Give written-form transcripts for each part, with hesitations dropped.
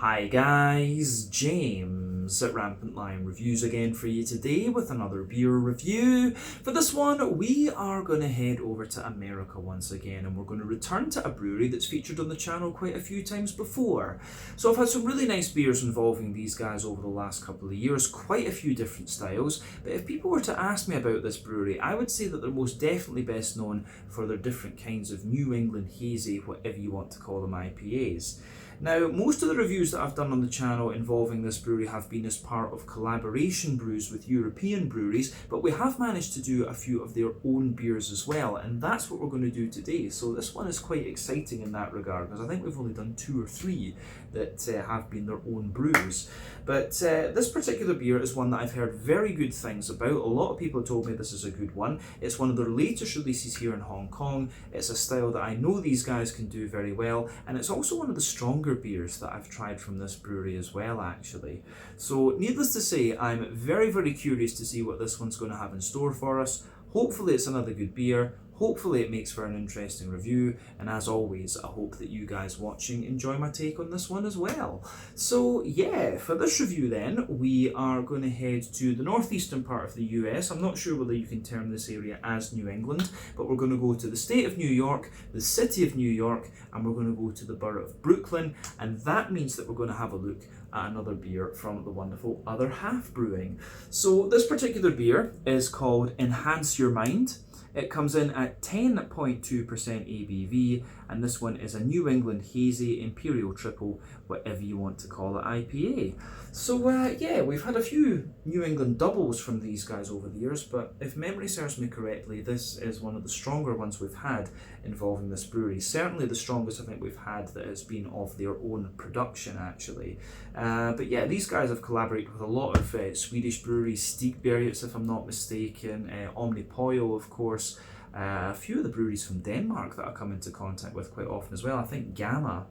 Hi guys, James at Rampant Lion Reviews again for you today with another beer review. For this one, we are going to head over to America once again, and we're going to return to a brewery that's featured on the channel quite a few times before. So I've had some really nice beers involving these guys over the last couple of years, quite a few different styles, but if people were to ask me about this brewery, I would say that they're most definitely best known for their different kinds of New England hazy, whatever you want to call them, IPAs. Now, most of the reviews that I've done on the channel involving this brewery have been as part of collaboration brews with European breweries, but we have managed to do a few of their own beers as well, and that's what we're going to do today. So this one is quite exciting in that regard, because I think we've only done 2 or 3 that have been their own brews. But this particular beer is one that I've heard very good things about. A lot of people have told me this is a good one. It's one of their latest releases here in Hong Kong. It's a style that I know these guys can do very well, and it's also one of the stronger beers that I've tried from this brewery as well, actually. So needless to say, I'm very, very curious to see what this one's going to have in store for us. Hopefully it's another good beer. Hopefully it makes for an interesting review, and as always, I hope that you guys watching enjoy my take on this one as well. So yeah, for this review then, we are going to head to the northeastern part of the US. I'm not sure whether you can term this area as New England, but we're going to go to the state of New York, the city of New York, and we're going to go to the borough of Brooklyn, and that means that we're going to have a look at another beer from the wonderful Other Half Brewing. So this particular beer is called Enhance Your Mind. It comes in at 10.2% ABV, and this one is a New England Hazy Imperial Triple, whatever you want to call it, IPA. So yeah, we've had a few New England doubles from these guys over the years, but if memory serves me correctly, this is one of the stronger ones we've had involving this brewery. Certainly the strongest I think we've had that has been of their own production, actually. But yeah, these guys have collaborated with a lot of Swedish breweries, Stigbergets if I'm not mistaken, Omnipojo of course, a few of the breweries from Denmark that I come into contact with quite often as well. I think Gamma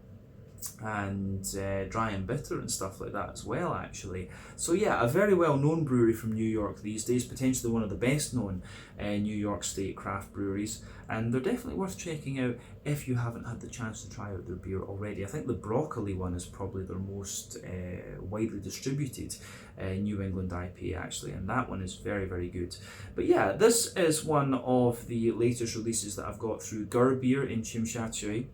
and Dry and Bitter and stuff like that as well, actually. So yeah, a very well known brewery from New York these days, potentially one of the best known New York State craft breweries, and they're definitely worth checking out if you haven't had the chance to try out their beer already. I think the Broccoli one is probably their most widely distributed New England IPA, actually, and that one is very, very good. But yeah, this is one of the latest releases that I've got through Gur Beer in Chimshatchui.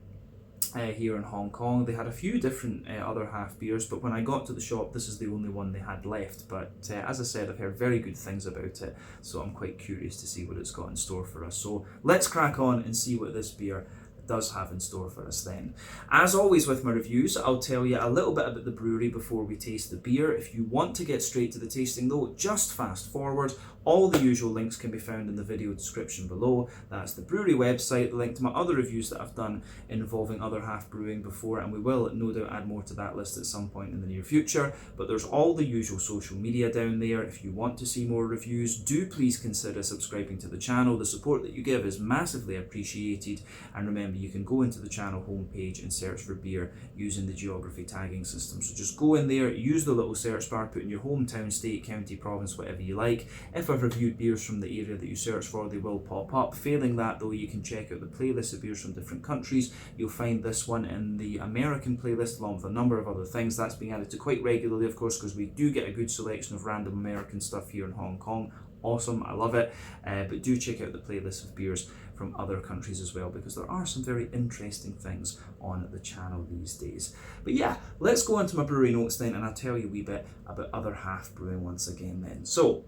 Here in Hong Kong. They had a few different Other Half beers, but when I got to the shop, this is the only one they had left. But as I said, I've heard very good things about it, so I'm quite curious to see what it's got in store for us. So let's crack on and see what this beer does have in store for us then. As always with my reviews, I'll tell you a little bit about the brewery before we taste the beer. If you want to get straight to the tasting though, just fast forward. All the usual links can be found in the video description below. That's the brewery website, the link to my other reviews that I've done involving Other Half Brewing before, and we will no doubt add more to that list at some point in the near future. But there's all the usual social media down there. If you want to see more reviews, do please consider subscribing to the channel. The support that you give is massively appreciated, and remember, you can go into the channel homepage and search for beer using the geography tagging system. So just go in there, use the little search bar, put in your hometown, state, county, province, whatever you like. If I've reviewed beers from the area that you search for, they will pop up. Failing that though, you can check out the playlist of beers from different countries. You'll find this one in the American playlist along with a number of other things. That's being added to quite regularly, of course, because we do get a good selection of random American stuff here in Hong Kong. Awesome, I love it. But do check out the playlist of beers from other countries as well, because there are some very interesting things on the channel these days. But yeah, let's go on to my brewery notes then, and I'll tell you a wee bit about Other Half Brewing once again then. So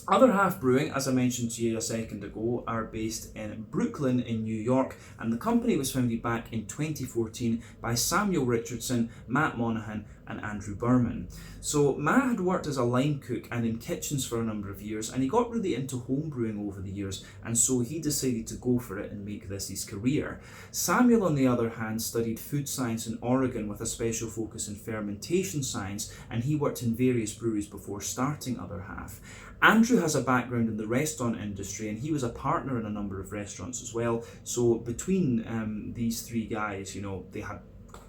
Other Half Brewing, as I mentioned to you a second ago, are based in Brooklyn in New York, and the company was founded back in 2014 by Samuel Richardson, Matt Monahan and Andrew Berman. So Matt had worked as a line cook and in kitchens for a number of years, and he got really into home brewing over the years, and so he decided to go for it and make this his career. Samuel, on the other hand, studied food science in Oregon with a special focus in fermentation science, and he worked in various breweries before starting Other Half. Andrew has a background in the restaurant industry, and he was a partner in a number of restaurants as well. So between these 3 guys, you know, they had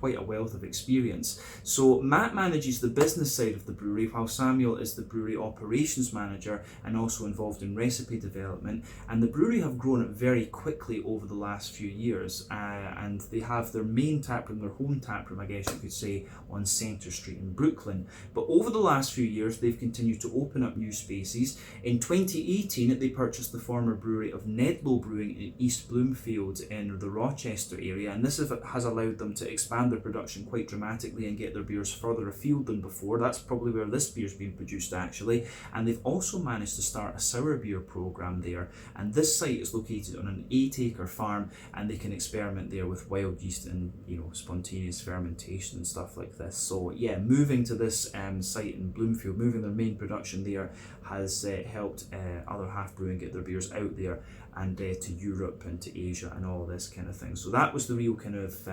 quite a wealth of experience. So Matt manages the business side of the brewery, while Samuel is the brewery operations manager and also involved in recipe development. And the brewery have grown very quickly over the last few years, and they have their main taproom, their home taproom, I guess you could say, on Centre Street in Brooklyn. But over the last few years, they've continued to open up new spaces. In 2018, they purchased the former brewery of Nedlow Brewing in East Bloomfield in the Rochester area, and this has allowed them to expand their production quite dramatically and get their beers further afield than before. That's probably where this beer's been produced actually. And they've also managed to start a sour beer program there, and this site is located on an 8-acre farm, and they can experiment there with wild yeast and spontaneous fermentation and stuff like this. So yeah, moving to this site in Bloomfield, moving their main production there, has helped Other Half Brewing get their beers out there and to Europe and to Asia and all this kind of thing. So that was the real kind of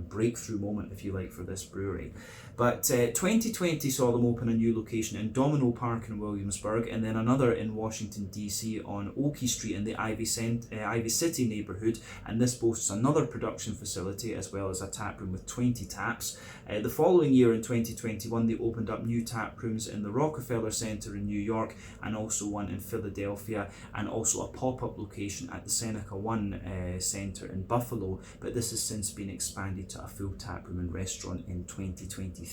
breakthrough moment, if you like, for this brewery. But 2020 saw them open a new location in Domino Park in Williamsburg, and then another in Washington DC on Oakey Street in the Ivy City neighborhood, and this boasts another production facility as well as a tap room with 20 taps. The following year in 2021 they opened up new tap rooms in the Rockefeller Center in New York, and also one in Philadelphia, and also a pop-up location at the Seneca One Center in Buffalo, but this has since been expanded to a full tap room and restaurant in 2023.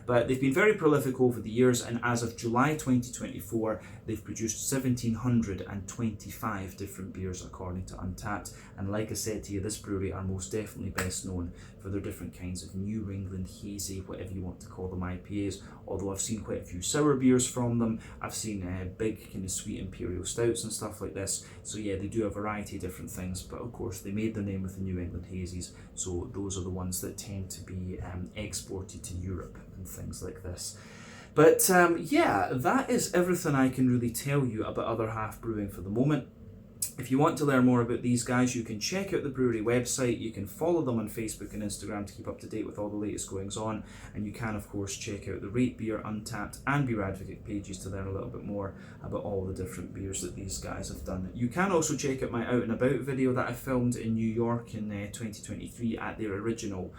But they've been very prolific over the years, and as of July 2024 they've produced 1,725 different beers according to Untappd. And like I said to you, this brewery are most definitely best known for their different kinds of New England hazy, whatever you want to call them, IPAs, although I've seen quite a few sour beers from them. I've seen big kind of sweet imperial stouts and stuff like this. So yeah, they do a variety of different things, but of course they made their name with the New England hazies, so those are the ones that tend to be exported to Europe and things like this. But yeah, that is everything I can really tell you about Other Half Brewing for the moment. If you want to learn more about these guys, you can check out the brewery website, you can follow them on Facebook and Instagram to keep up to date with all the latest goings on, and you can of course check out the Rate Beer, Untappd and Beer Advocate pages to learn a little bit more about all the different beers that these guys have done. You can also check out my Out and About video that I filmed in New York in 2023 at their original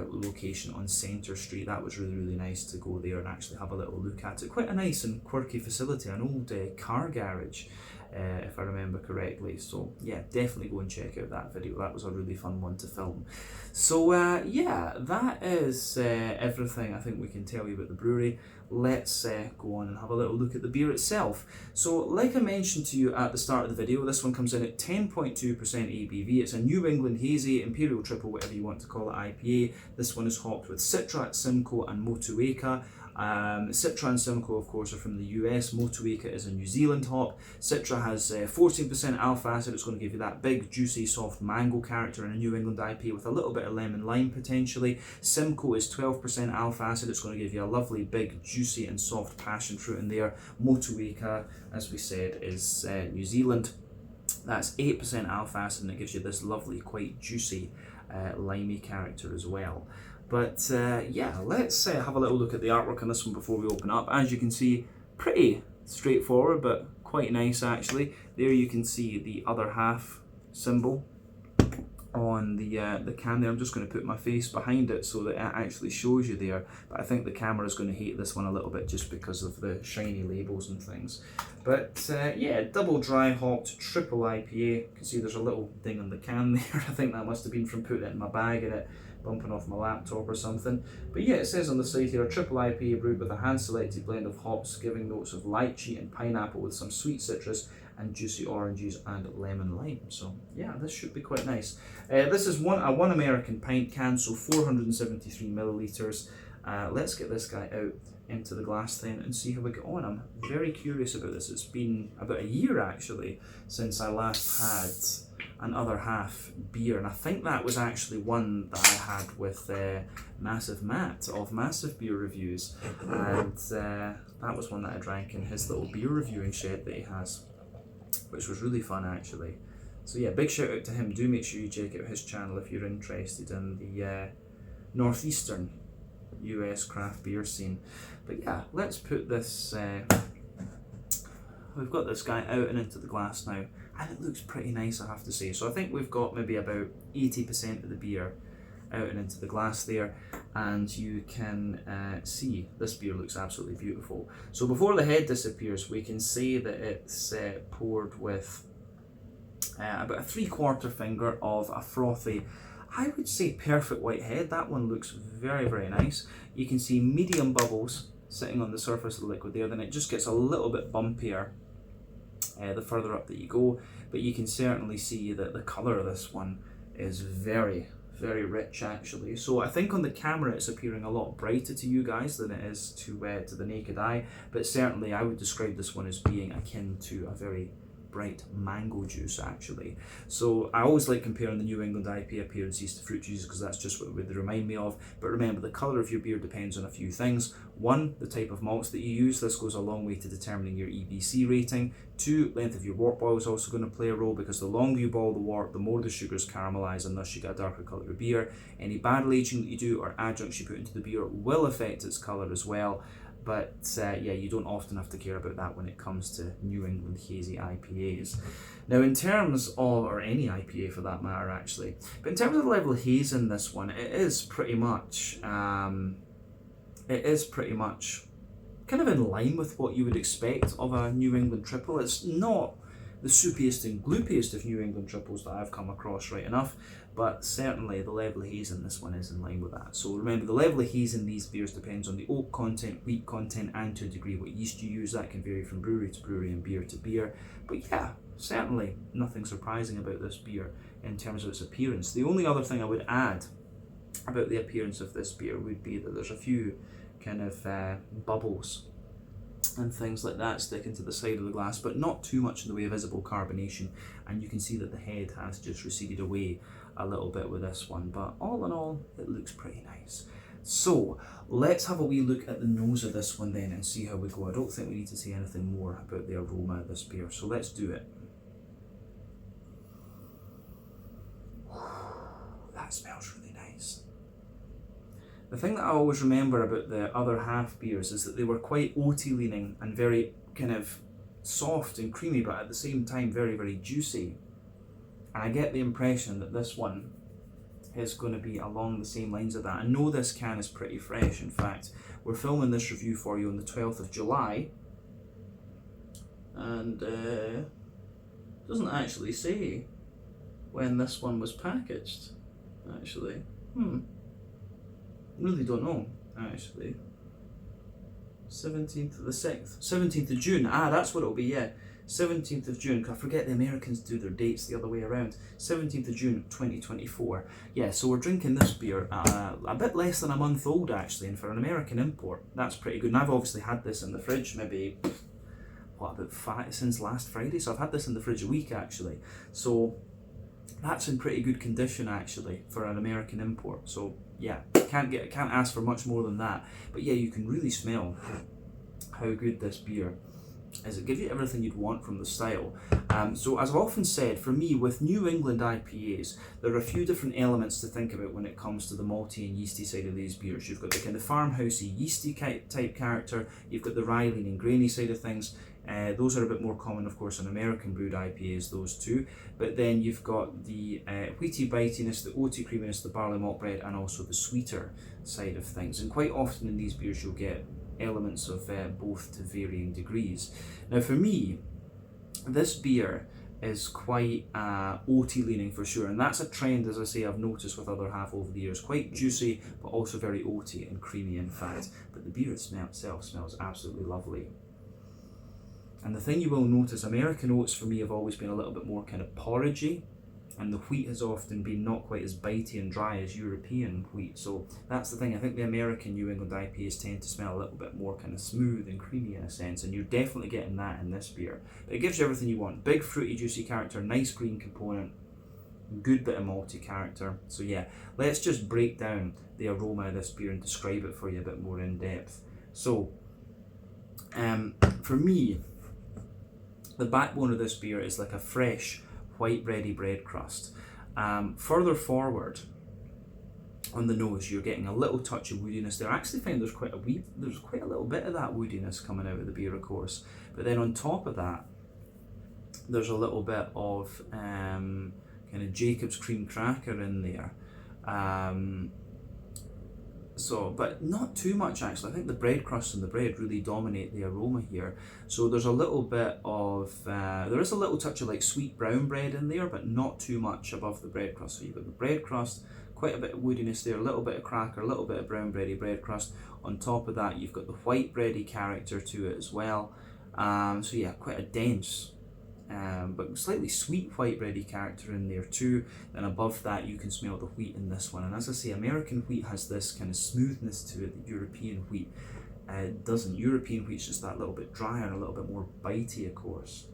location on Centre Street. That was really nice to go there and actually have a little look at it. Quite a nice and quirky facility, an old car garage, if I remember correctly. So yeah, definitely go and check out that video. That was a really fun one to film. So yeah, that is everything I think we can tell you about the brewery. Let's go on and have a little look at the beer itself. So like I mentioned to you at the start of the video, this one comes in at 10.2% ABV. It's a New England Hazy, Imperial Triple, whatever you want to call it, IPA. This one is hopped with Citra, Simcoe and Motueka. Citra and Simcoe, of course, are from the US. Motueka is a New Zealand hop. Citra has 14% alpha acid. It's going to give you that big, juicy, soft mango character in a New England IPA with a little bit of lemon lime potentially. Simcoe is 12% alpha acid. It's going to give you a lovely, big, juicy and soft passion fruit in there. Motueka, as we said, is New Zealand. That's 8% alpha acid, and it gives you this lovely, quite juicy, limey character as well. But yeah, let's have a little look at the artwork on this one before we open up. As you can see, pretty straightforward, but quite nice actually. There you can see the Other Half symbol on the can there. I'm just going to put my face behind it so that it actually shows you there, but I think the camera is going to hate this one a little bit just because of the shiny labels and things. But yeah, double dry hopped triple IPA. You can see there's a little thing on the can there. I think that must have been from putting it in my bag and it bumping off my laptop or something. But yeah, it says on the side here, a triple IPA brewed with a hand-selected blend of hops, giving notes of lychee and pineapple with some sweet citrus and juicy oranges and lemon lime. So yeah, this should be quite nice. This is a 1 American pint can, so 473 milliliters. Let's get this guy out into the glass then and see how we get on. I'm very curious about this. It's been about a year actually since I last had an Other Half beer, and I think that was actually one that I had with Massive Matt of Massive Beer Reviews, and that was one that I drank in his little beer reviewing shed that he has, which was really fun actually. So yeah, big shout out to him. Do make sure you check out his channel if you're interested in the northeastern US craft beer scene. But yeah, let's put this, we've got this guy out and into the glass now, and it looks pretty nice, I have to say. So I think we've got maybe about 80% of the beer out and into the glass there, and you can see this beer looks absolutely beautiful. So before the head disappears, we can see that it's poured with about a 3/4 finger of a frothy, I would say perfect white head. That one looks very, very nice. You can see medium bubbles sitting on the surface of the liquid there, then it just gets a little bit bumpier the further up that you go, but you can certainly see that the colour of this one is very, very rich actually. So I think on the camera it's appearing a lot brighter to you guys than it is to the naked eye, but certainly I would describe this one as being akin to a very bright mango juice actually. So I always like comparing the New England IPA appearances to fruit juices because that's just what they remind me of. But remember, the colour of your beer depends on a few things. One, the type of malts that you use. This goes a long way to determining your EBC rating. Two, length of your wort boil is also going to play a role, because the longer you boil the wort, the more the sugars caramelise, and thus you get a darker colour of beer. Any barrel aging that you do or adjuncts you put into the beer will affect its colour as well. But yeah, you don't often have to care about that when it comes to New England hazy IPAs. Now in terms of, or any IPA for that matter actually, but in terms of the level of haze in this one, it is pretty much kind of in line with what you would expect of a New England triple. It's not the soupiest and gloopiest of New England triples that I've come across, right enough, but certainly the level of haze in this one is in line with that. So remember, the level of haze in these beers depends on the oak content, wheat content, and to a degree what yeast you use. That can vary from brewery to brewery and beer to beer. But yeah, certainly nothing surprising about this beer in terms of its appearance. The only other thing I would add about the appearance of this beer would be that there's a few kind of bubbles and things like that sticking to the side of the glass, but not too much in the way of visible carbonation, and you can see that the head has just receded away a little bit with this one, but all in all it looks pretty nice. So let's have a wee look at the nose of this one then and see how we go. I don't think we need to say anything more about the aroma of this beer, so let's do it. That smells really nice. The thing that I always remember about the other half beers is that they were quite oaty leaning and very kind of soft and creamy, but at the same time very, very juicy. And I get the impression that this one is going to be along the same lines of that. I know this can is pretty fresh. In fact, we're filming this review for you on the 12th of July. And doesn't actually say when this one was packaged, actually. Really don't know, actually. 17th of the 6th. 17th of June. Ah, that's what it'll be, yeah. 17th of June. I forget the Americans do their dates the other way around. 17th of June 2024. Yeah, so we're drinking this beer a bit less than a month old, actually, and for an American import, that's pretty good. And I've obviously had this in the fridge maybe, since last Friday? So I've had this in the fridge a week, actually. So that's in pretty good condition, actually, for an American import. So yeah, can't ask for much more than that. But yeah, you can really smell how good this beer is. It gives you everything you'd want from the style. So as I've often said, for me, with New England IPAs, there are a few different elements to think about when it comes to the malty and yeasty side of these beers. You've got the kind of farmhousey, yeasty type character. You've got the rye leaning, grainy side of things. Those are a bit more common, of course, in American brewed IPAs, those two. But then you've got the wheaty bitiness, the oaty creaminess, the barley malt bread, and also the sweeter side of things. And quite often in these beers you'll get elements of both to varying degrees. Now for me, this beer is quite oaty leaning for sure, and that's a trend, as I say, I've noticed with other half over the years. Quite juicy, but also very oaty and creamy in fact. But the beer itself smells absolutely lovely. And the thing you will notice, American oats for me have always been a little bit more kind of porridgey, and the wheat has often been not quite as bitey and dry as European wheat. So that's the thing. I think the American New England IPAs tend to smell a little bit more kind of smooth and creamy in a sense, and you're definitely getting that in this beer. But it gives you everything you want. Big fruity juicy character, nice green component, good bit of malty character. So yeah, let's just break down the aroma of this beer and describe it for you a bit more in depth. So for me, the backbone of this beer is like a fresh white bready bread crust. Further forward on the nose, you're getting a little touch of woodiness there. I actually find there's quite a little bit of that woodiness coming out of the beer, of course. But then on top of that, there's a little bit of kind of Jacob's cream cracker in there. So, but not too much actually. I think the bread crust and the bread really dominate the aroma here. So there's a little bit of, there is a little touch of like sweet brown bread in there, but not too much above the bread crust. So you've got the bread crust, quite a bit of woodiness there, a little bit of cracker, a little bit of brown bready bread crust. On top of that, you've got the white bready character to it as well. So yeah, quite a dense, but slightly sweet white bready character in there too. Then above that you can smell the wheat in this one, and as I say, American wheat has this kind of smoothness to it that European wheat doesn't. European wheat's just that little bit drier and a little bit more bitey, of course.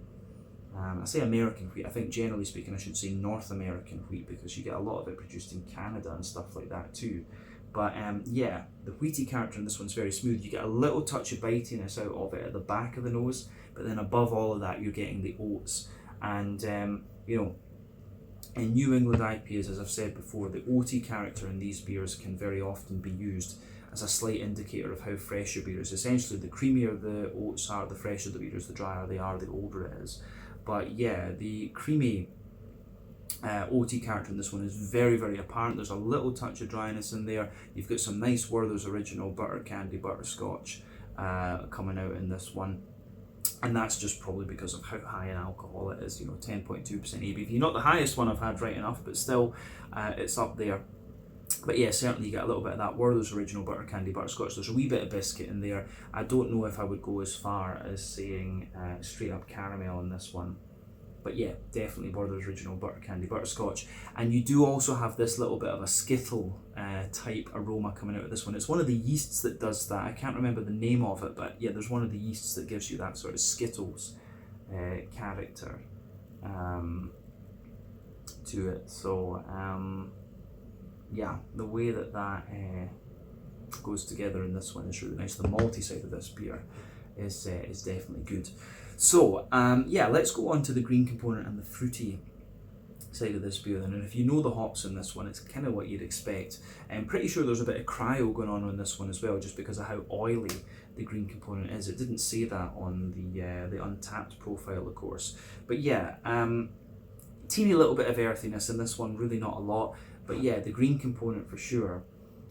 I say American wheat, I think generally speaking I should say North American wheat, because you get a lot of it produced in Canada and stuff like that too. But yeah, the wheaty character in this one's very smooth. You get a little touch of bitiness out of it at the back of the nose, but then above all of that, you're getting the oats. And, you know, in New England IPAs, as I've said before, the oaty character in these beers can very often be used as a slight indicator of how fresh your beer is. Essentially, the creamier the oats are, the fresher the beer is, the drier they are, the older it is. But yeah, the creamy oaty character in this one is very, very apparent. There's a little touch of dryness in there. You've got some nice Werther's Original butter candy butterscotch coming out in this one, and that's just probably because of how high in alcohol it is. You know, 10.2% ABV, not the highest one I've had, right enough, but still it's up there. But yeah, certainly you get a little bit of that Werther's Original butter candy butterscotch. There's a wee bit of biscuit in there. I don't know if I would go as far as saying straight up caramel in this one. But yeah, definitely Werther's Original butter candy butterscotch. And you do also have this little bit of a Skittle type aroma coming out of this one. It's one of the yeasts that does that. I can't remember the name of it, but yeah, there's one of the yeasts that gives you that sort of Skittles character to it. So yeah, the way that goes together in this one is really nice. The malty side of this beer is definitely good. So yeah, let's go on to the green component and the fruity side of this beer then. And if you know the hops in this one, it's kind of what you'd expect. I'm pretty sure there's a bit of cryo going on in this one as well, just because of how oily the green component is. It didn't say that on the Untappd profile, of course. But yeah, teeny little bit of earthiness in this one, really not a lot. But yeah, the green component for sure.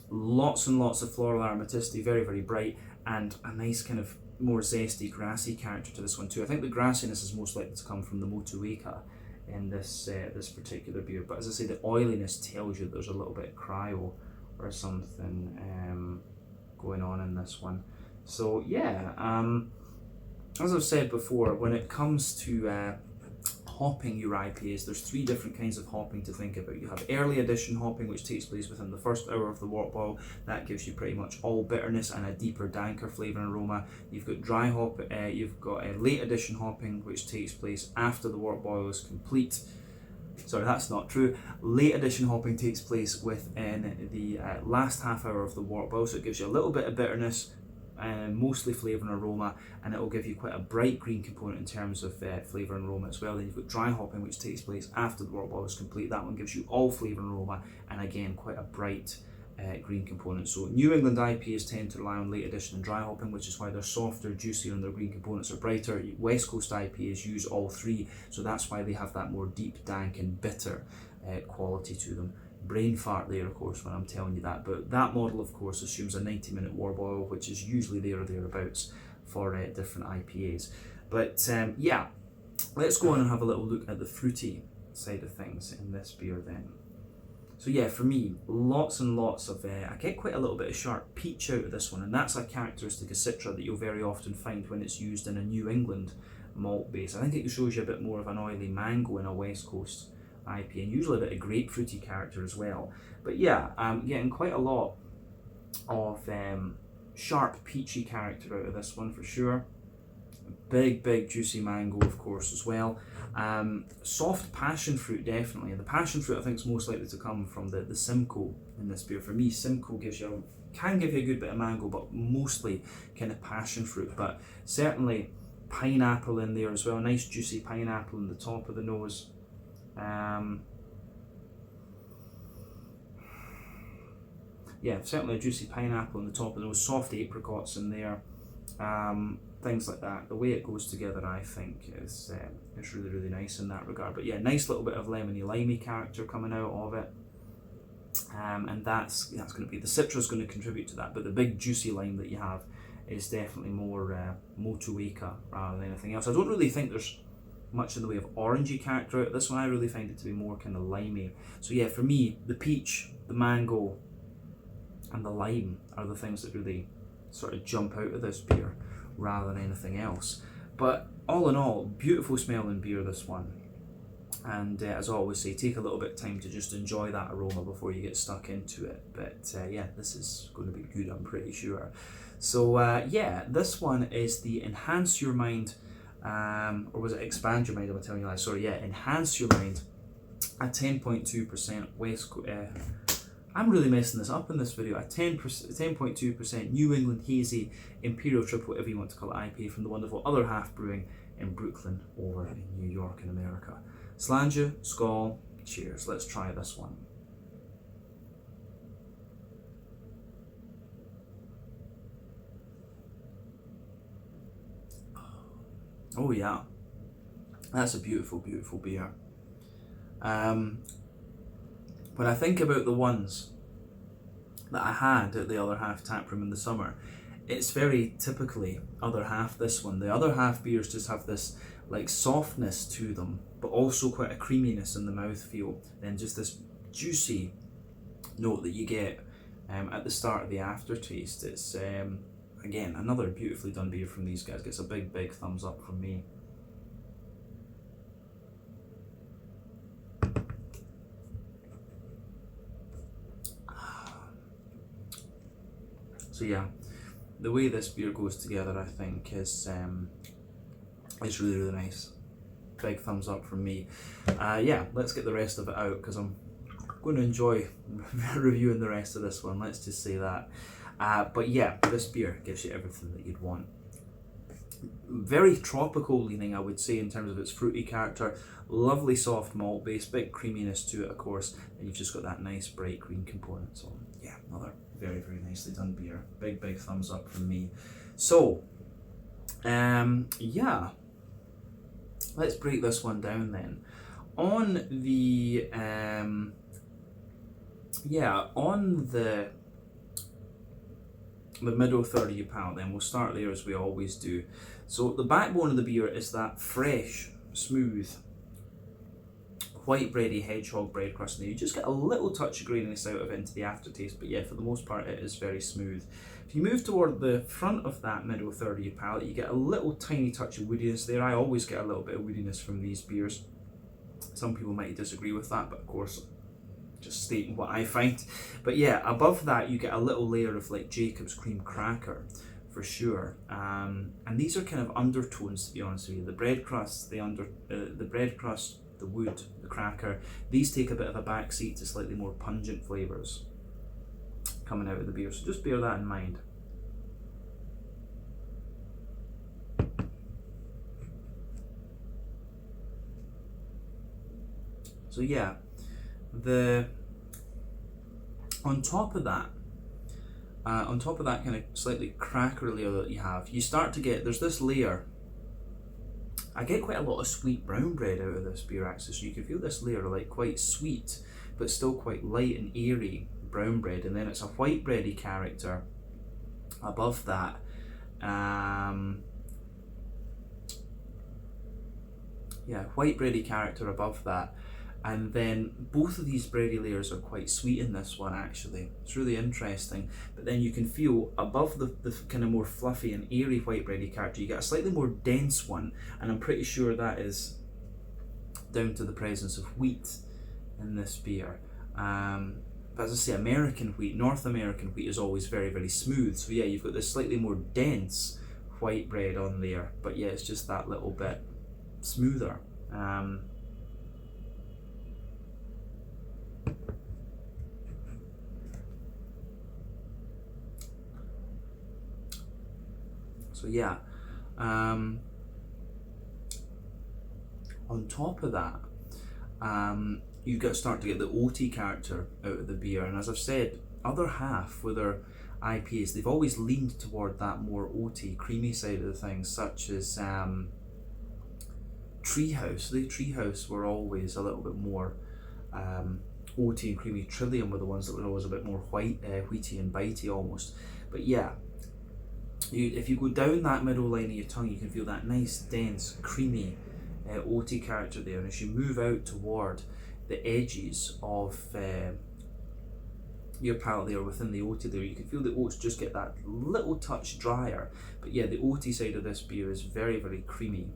Lots and lots of floral aromaticity, very, very bright, and a nice kind of more zesty, grassy character to this one too. I think the grassiness is most likely to come from the Motueka in this this particular beer. But as I say, the oiliness tells you there's a little bit of cryo or something going on in this one. So yeah, as I've said before, when it comes to hopping your IPAs, there's three different kinds of hopping to think about. You have early addition hopping, which takes place within the first hour of the wort boil. That gives you pretty much all bitterness and a deeper, danker flavour and aroma. You've got dry hop, you've got late addition hopping, which takes place after the wort boil is complete. Sorry, that's not true. Late addition hopping takes place within the last half hour of the wort boil, so it gives you a little bit of bitterness, mostly flavour and aroma, and it will give you quite a bright green component in terms of flavour and aroma as well. Then you've got dry hopping, which takes place after the wort boil is complete. That one gives you all flavour and aroma, and again quite a bright green component. So New England IPAs tend to rely on late addition and dry hopping, which is why they're softer, juicier, and their green components are brighter. West Coast IPAs use all three, so that's why they have that more deep, dank, and bitter quality to them. Brain fart there, of course, when I'm telling you that, but that model, of course, assumes a 90-minute wort boil, which is usually there or thereabouts for different IPAs. But yeah, let's go on and have a little look at the fruity side of things in this beer then. So yeah, for me, lots and lots of, I get quite a little bit of sharp peach out of this one, and that's a characteristic of Citra that you'll very often find when it's used in a New England malt base. I think it shows you a bit more of an oily mango in a West Coast IPA, and usually a bit of grapefruity character as well. But yeah, I'm getting quite a lot of sharp peachy character out of this one for sure. Big juicy mango, of course, as well. Soft passion fruit, definitely. And the passion fruit I think is most likely to come from the Simcoe in this beer. For me, Simcoe can give you a good bit of mango, but mostly kind of passion fruit. But certainly pineapple in there as well. Nice juicy pineapple in the top of the nose. Yeah, certainly a juicy pineapple in the top of the nose, soft apricots in there, things like that. The way it goes together, I think, is really, really nice in that regard. But yeah, nice little bit of lemony limey character coming out of it. and that's going to be, the citrus going to contribute to that, but the big juicy lime that you have is definitely more Motueka rather than anything else. I don't really think there's much in the way of orangey character out of this one. I really find it to be more kind of limey. So yeah, for me, the peach, the mango, and the lime are the things that really sort of jump out of this beer rather than anything else. But all in all, beautiful smelling beer, this one. And as I always say, take a little bit of time to just enjoy that aroma before you get stuck into it. But yeah, this is going to be good, I'm pretty sure. So yeah, this one is the Enhance Your Mind, or was it Expand Your Mind? I'm telling you lies. Sorry, yeah, Enhance Your Mind at 10.2% West Coast. I'm really messing this up in this video. At 10.2% New England Hazy Imperial Triple, whatever you want to call it, IPA from the wonderful Other Half Brewing in Brooklyn over in New York in America. Slàinte, skål, cheers. Let's try this one. Oh yeah, that's a beautiful, beautiful beer. When I think about the ones that I had at the Other Half tap room in the summer, it's very typically Other Half, this one. The Other Half beers just have this like softness to them, but also quite a creaminess in the mouthfeel, and just this juicy note that you get at the start of the aftertaste. It's again another beautifully done beer from these guys. Gets a big, big thumbs up from me. So yeah, the way this beer goes together, I think, is really, really nice. Big thumbs up from me. Yeah, let's get the rest of it out, because I'm going to enjoy reviewing the rest of this one, let's just say that. But yeah, this beer gives you everything that you'd want. Very tropical leaning, I would say, in terms of its fruity character. Lovely soft malt base, big creaminess to it, of course, and you've just got that nice bright green component. So yeah, another very, very nicely done beer. Big, big thumbs up from me. So yeah, let's break this one down then. On the the middle third of your palate, then we'll start there as we always do. So the backbone of the beer is that fresh, smooth, white bready hedgehog bread crust. Now you just get a little touch of graininess out of it into the aftertaste, but yeah, for the most part it is very smooth. If you move toward the front of that middle third of your palate, you get a little tiny touch of woodiness there. I always get a little bit of woodiness from these beers. Some people might disagree with that, but of course, just stating what I find. But yeah, above that you get a little layer of like Jacob's cream cracker, for sure. And these are kind of undertones, to be honest with you. The bread crust, the wood, the cracker, these take a bit of a backseat to slightly more pungent flavours coming out of the beer, so just bear that in mind. So yeah, on top of that kind of slightly cracker layer that you have, you start to get, there's this layer. I get quite a lot of sweet brown bread out of this beer actually, so you can feel this layer of like quite sweet but still quite light and airy brown bread, and then it's a white bready character above that. Yeah, white bready character above that, and then both of these bready layers are quite sweet in this one actually. It's really interesting, but then you can feel above the kind of more fluffy and airy white bready character, you get a slightly more dense one, and I'm pretty sure that is down to the presence of wheat in this beer. But as I say, American wheat, North American wheat is always very, very smooth, so yeah, you've got this slightly more dense white bread on there, but yeah, it's just that little bit smoother. So yeah, on top of that, you start to get the oaty character out of the beer, and as I've said, Other Half with their IPAs, they've always leaned toward that more oaty, creamy side of the things, such as Treehouse. The Treehouse were always a little bit more oaty and creamy. Trillium were the ones that were always a bit more wheaty and bitey almost. But yeah, if you go down that middle line of your tongue, you can feel that nice, dense, creamy, oaty character there. And as you move out toward the edges of your palate there, within the oaty there, you can feel the oats just get that little touch drier. But yeah, the oaty side of this beer is very, very creamy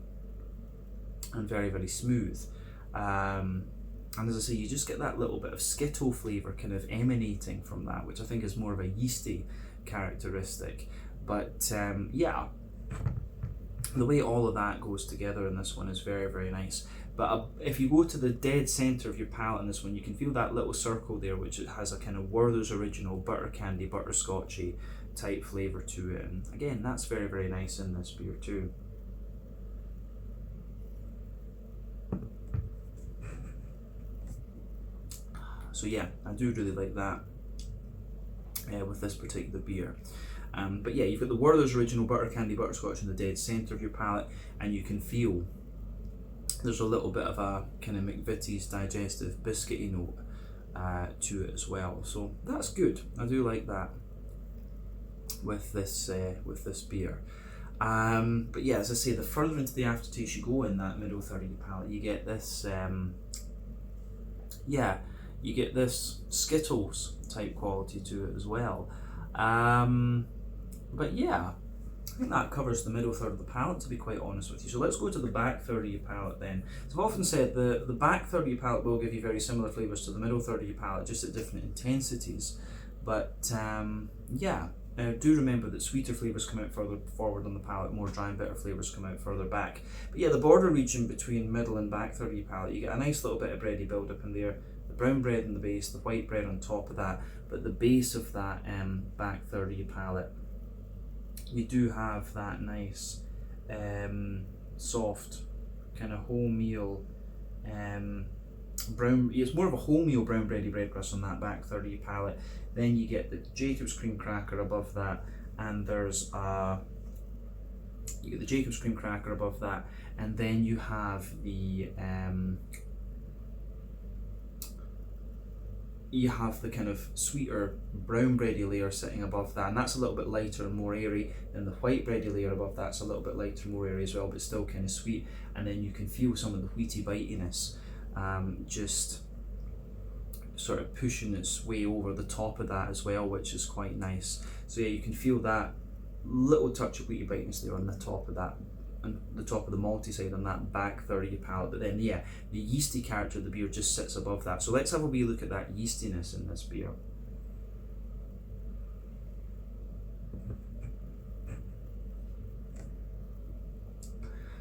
and very, very smooth. And as I say, you just get that little bit of skittle flavour kind of emanating from that, which I think is more of a yeasty characteristic. But yeah, the way all of that goes together in this one is very, very nice. But if you go to the dead centre of your palate in this one, you can feel that little circle there, which has a kind of Werther's Original butter candy, butterscotchy type flavour to it. And again, that's very, very nice in this beer too. So yeah, I do really like that with this particular beer. But yeah, you've got the Werther's Original butter candy, butterscotch in the dead centre of your palate, and you can feel there's a little bit of a kind of McVitie's digestive biscuity note to it as well. So that's good. I do like that with this beer. But yeah, as I say, the further into the aftertaste you go in that middle third of your palate, you get this you get this Skittles type quality to it as well. But yeah, I think that covers the middle third of the palate, to be quite honest with you. So let's go to the back third of your palate then. So I've often said the back third of your palate will give you very similar flavours to the middle third of your palate, just at different intensities. But yeah, do remember that sweeter flavours come out further forward on the palate, more dry and bitter flavours come out further back. But yeah, the border region between middle and back third of your palate, you get a nice little bit of bready build up in there. The brown bread in the base, the white bread on top of that, but the base of that back third of your palate, you do have that nice soft kind of wholemeal brown. It's more of a wholemeal brown bready bread crust on that back third of your palate. Then you get the Jacob's cream cracker above that, and there's you get the Jacob's cream cracker above that, and then you have the kind of sweeter brown bready layer sitting above that, and that's a little bit lighter and more airy. Then the white bready layer above that's a little bit lighter and more airy as well, but still kind of sweet. And then you can feel some of the wheaty bitiness just sort of pushing its way over the top of that as well, which is quite nice. So yeah, you can feel that little touch of wheaty bitiness there on the top of that, and the top of the malty side on that back third of your palate. But then yeah, the yeasty character of the beer just sits above that. So let's have a wee look at that yeastiness in this beer.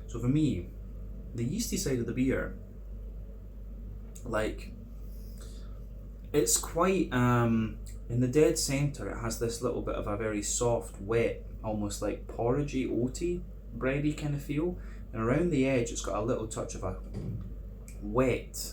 So for me, the yeasty side of the beer, like, it's quite in the dead centre, it has this little bit of a very soft, wet, almost like porridgey, oaty, bready kind of feel, and around the edge it's got a little touch of a wet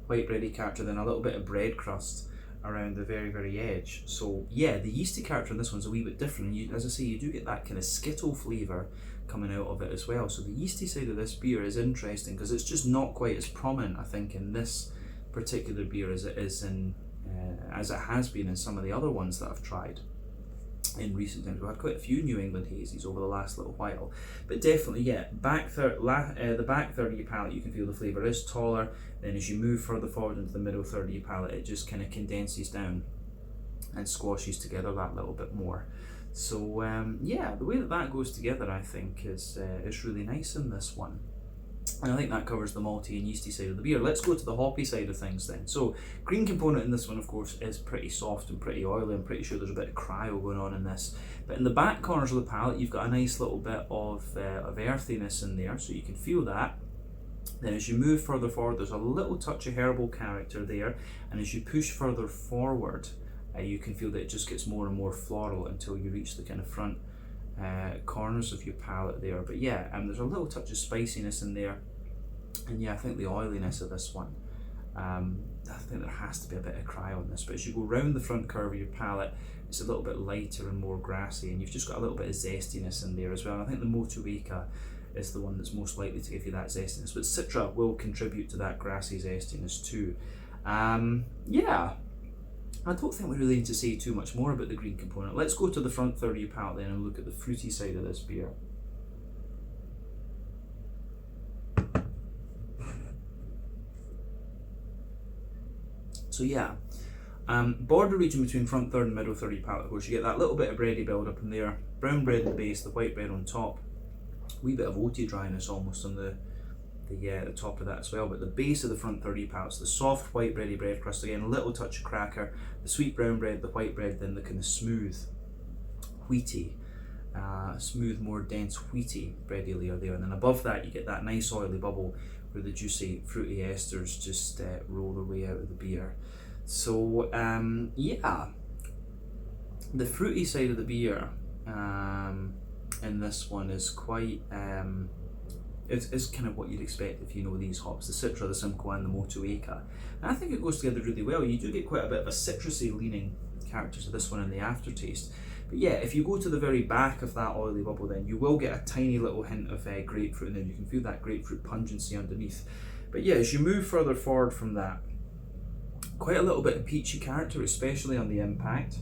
white bready character, then a little bit of bread crust around the very, very edge. So yeah, the yeasty character in this one's a wee bit different. You, as I say, you do get that kind of skittle flavour coming out of it as well. So the yeasty side of this beer is interesting because it's just not quite as prominent, I think, in this particular beer as it is in as it has been in some of the other ones that I've tried in recent times. We've had quite a few New England hazies over the last little while, but definitely, yeah, the back third of your palate, you can feel the flavour is taller. Then as you move further forward into the middle third of your palate, it just kind of condenses down and squashes together that little bit more. So yeah, the way that goes together, I think, is really nice in this one. And I think that covers the malty and yeasty side of the beer. Let's go to the hoppy side of things then. So green component in this one, of course, is pretty soft and pretty oily. I'm pretty sure there's a bit of cryo going on in this. But in the back corners of the palate, you've got a nice little bit of earthiness in there, so you can feel that. Then as you move further forward, there's a little touch of herbal character there. And as you push further forward, you can feel that it just gets more and more floral until you reach the kind of front corners of your palate there. But yeah, there's a little touch of spiciness in there, and yeah, I think the oiliness of this one, I think there has to be a bit of cryo on this. But as you go round the front curve of your palate, it's a little bit lighter and more grassy, and you've just got a little bit of zestiness in there as well. And I think the Motueka is the one that's most likely to give you that zestiness, but Citra will contribute to that grassy zestiness too. Yeah, I don't think we really need to say too much more about the green component. Let's go to the front third of your palate then and look at the fruity side of this beer. So yeah, border region between front third and middle third of your palate, of course, you get that little bit of bready build up in there, brown bread in the base, the white bread on top, wee bit of oaty dryness almost on the top of that as well, but the base of the front 30 palate, the soft white bready bread crust again, a little touch of cracker, the sweet brown bread, the white bread, then the kind of smooth, wheaty, smooth, more dense wheaty bready layer there, and then above that you get that nice oily bubble where the juicy fruity esters just roll their way out of the beer. So yeah, the fruity side of the beer in this one is quite is kind of what you'd expect if you know these hops, the Citra, the Simcoe and the Motueka. And I think it goes together really well. You do get quite a bit of a citrusy leaning character to this one in the aftertaste. But yeah, if you go to the very back of that oily bubble, then you will get a tiny little hint of grapefruit, and then you can feel that grapefruit pungency underneath. But yeah, as you move further forward from that, quite a little bit of peachy character, especially on the impact.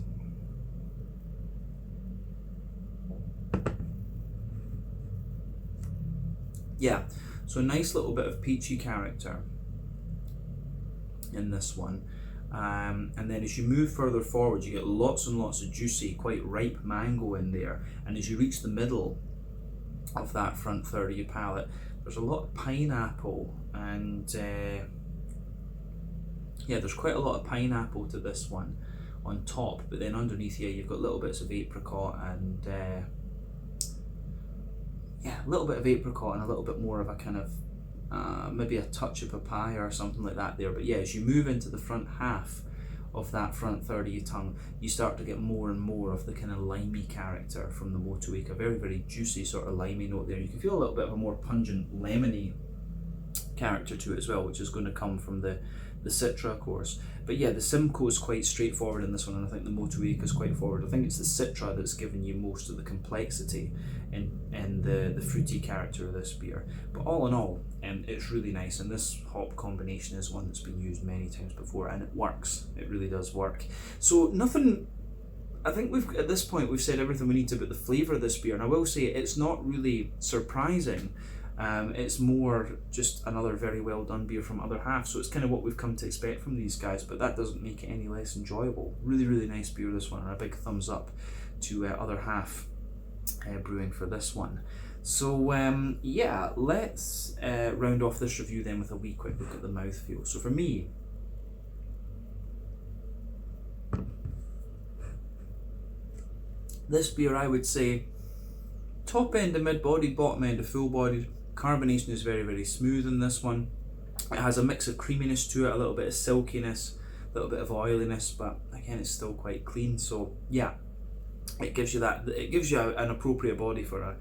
Yeah, so a nice little bit of peachy character in this one. And then as you move further forward, you get lots and lots of juicy, quite ripe mango in there. And as you reach the middle of that front third of your palate, there's a lot of pineapple, and yeah, there's quite a lot of pineapple to this one on top, but then underneath here you've got little bits of apricot and yeah, a little bit of apricot and a little bit more of a kind of maybe a touch of papaya or something like that there. But yeah, as you move into the front half of that front third of your tongue, you start to get more and more of the kind of limey character from the Motueka, very, very juicy sort of limey note there. You can feel a little bit of a more pungent lemony character to it as well, which is going to come from the Citra, of course. But yeah, the Simcoe is quite straightforward in this one, and I think the Motueka is quite forward. I think it's the Citra that's given you most of the complexity in the fruity character of this beer. But all in all, it's really nice, and this hop combination is one that's been used many times before, and it works. It really does work. So nothing, I think at this point we've said everything we need to about the flavour of this beer, and I will say it's not really surprising. It's more just another very well done beer from Other Half, so it's kind of what we've come to expect from these guys, but that doesn't make it any less enjoyable. Really, really nice beer, this one, and a big thumbs up to Other Half Brewing for this one. So yeah, let's round off this review then with a wee quick look at the mouthfeel. So for me, this beer, I would say top end of mid-bodied, bottom end of full-bodied. Carbonation is very, very smooth in this one. It has a mix of creaminess to it, a little bit of silkiness, a little bit of oiliness, but again, it's still quite clean. So yeah, it gives you that. It gives you an appropriate body for a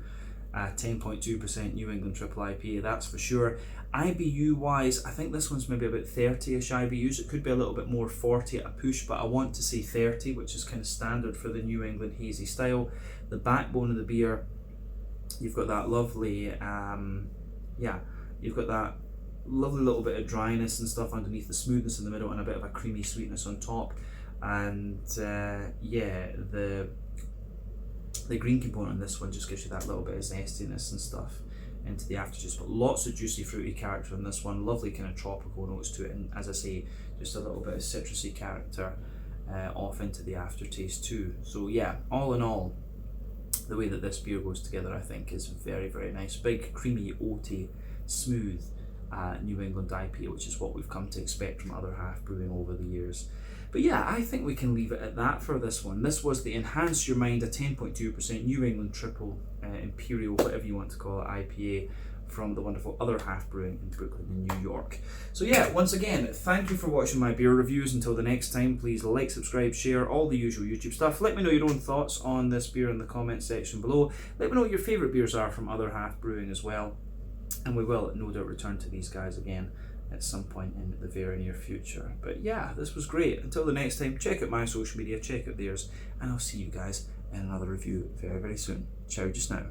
10.2% New England Triple IPA, that's for sure. IBU wise, I think this one's maybe about 30ish IBUs. It could be a little bit more, 40 at a push, but I want to say 30, which is kind of standard for the New England hazy style. The backbone of the beer, you've got that lovely, you've got that lovely little bit of dryness and stuff underneath, the smoothness in the middle, and a bit of a creamy sweetness on top. And yeah, the green component on this one just gives you that little bit of zestiness and stuff into the aftertaste, but lots of juicy fruity character in this one, lovely kind of tropical notes to it, and as I say, just a little bit of citrusy character off into the aftertaste too. So yeah, all in all, the way that this beer goes together, I think, is very, very nice. Big, creamy, oaty, smooth New England IPA, which is what we've come to expect from Other Half Brewing over the years. But yeah, I think we can leave it at that for this one. This was the Enhance Your Mind, a 10.2% New England Triple Imperial, whatever you want to call it, IPA from the wonderful Other Half Brewing in Brooklyn in New York. So yeah, once again, thank you for watching my beer reviews. Until the next time, please like, subscribe, share, all the usual YouTube stuff. Let me know your own thoughts on this beer in the comment section below. Let me know what your favourite beers are from Other Half Brewing as well. And we will no doubt return to these guys again at some point in the very near future. But yeah, this was great. Until the next time, check out my social media, check out theirs, and I'll see you guys in another review very, very soon. Ciao just now.